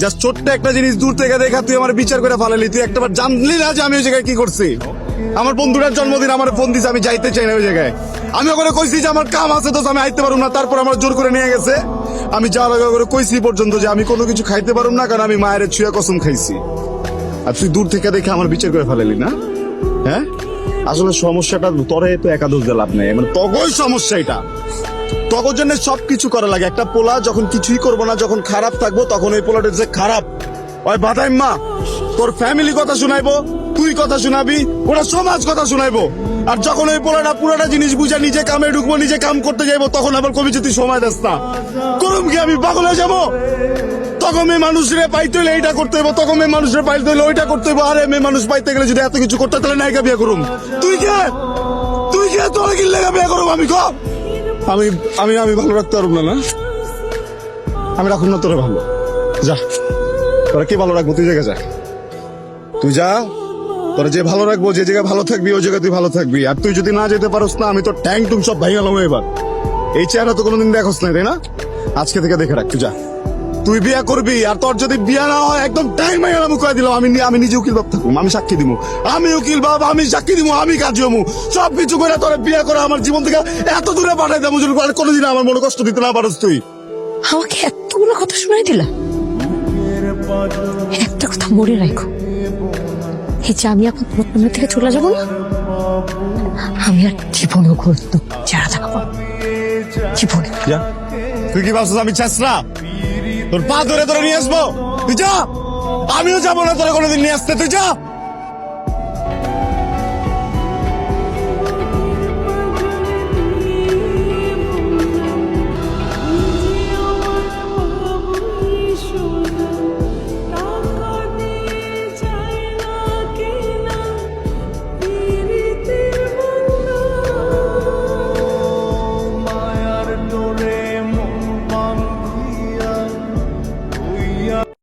Just ছোট্ট একটা জিনিস দূর থেকে দেখা তুই আমার বিচার করে ফালালি। তুই একটাবার জানলি না যে আমি ওই জায়গায় কি করছি? আমার বন্ধুটার জন্মদিন আমার ফোন দিছে, আমি যাইতে চাই না ওই জায়গায়। আমি ওখানে কইছি যে আমার কাম আছে, তো আমি আইতে পারুম না, তারপর আমার জোর করে নিয়ে গেছে। আমি যাওয়ার আগে করে কইছি পর্যন্ত যে আমি কোনো কিছু খাইতে পারুম না, কারণ আমি মায়ের ছুঁয়া কসম খাইছি। আর তুই দূর থেকে দেখে আমার বিচার করে ফেলালি না? হ্যাঁ, আসলে সমস্যাটা তোরে তো একাদশ দিয়ে লাভ নেই, মানে তগই সমস্যা এটা। তগর জন্য সবকিছু করা লাগে। একটা পোলা যখন কিছুই করবো না, যখন খারাপ থাকবো, তখন ওই পোলাটা যে খারাপ ওই বাদাই মা তোর ফ্যামিলি কথা শুনাইবো, তুই কথা শুনাবি, ওরা সমাজ কথা শুনাইবো। আর যখন ওই পোলাটা পুরোটা জিনিস বুঝা নিজে কামে ঢুকবো, নিজে কাম করতে যাইবো, তখন আবার কবি যে তুই সময় দাস না। করুম কি আমি পাগল হয়ে যাবো? তখন মেয়ে মানুষরে পাইতে হইলে এইটা করতে হইব, তখন মেয়ে মানুষরে পাইতে হইলে ওইটা করতে হইব। আরে মেয়ে মানুষ পাইতে গেলে যদি এত কিছু করতে, তাহলে নায়িকা বিয়ে করুম। তুই কে তোর কি লেগা বিয়ে করুম? আমি ক আমি আমি আমি ভালো রাখতে পারবো না। আমি রাখুন না তোরা ভালো। যা, তোরা কি ভালো রাখবো? তুই জায়গা যা, তুই যা। তোরা যে ভালো রাখবো, যে জায়গায় ভালো থাকবি, ওই জায়গায় তুই ভালো থাকবি। আর তুই যদি না যেতে পারোস না, আমি তো ট্যাং টুং সব ভাই গেলাম এবার। এই চেহারা তো কোনোদিন দেখোস না, তাই না? আজকে থেকে দেখে রাখ, তুই যা। তুই বিয়া করবি, আর তোর যদি বিয়া না হয় একদম টাইম হয়ে গেলাম কয়ে দিলাম। আমি নিজে উকিল বাপ থাকুম, আমি সাক্ষী দিব, আমি উকিল বাপ, আমি সাক্ষী দিব, আমি কাজ হমু, সবকিছু করে তোরা বিয়া করে আমার জীবন থেকে এত দূরে পাঠাই দেবো, যদি কোনোদিন আমার মনে কষ্ট দিতে না পারোস তুই। আমাকে এতগুলো কথা শোনাই দিলা। একটা কথা মনে রাখো, এই যে আমি এখন তোমার থেকে চলে যাবো না, আমি আর জীবনও ঘুরতো যারা থাকবো জীবনে। যা, তুই কি ভাবছিস আমি চেষ্টা তোর পা ধরে ধরে নিয়ে আসবো? তুই যা, আমিও যাবো না তোরা কোনোদিন নিয়ে আসতে। তুই যা।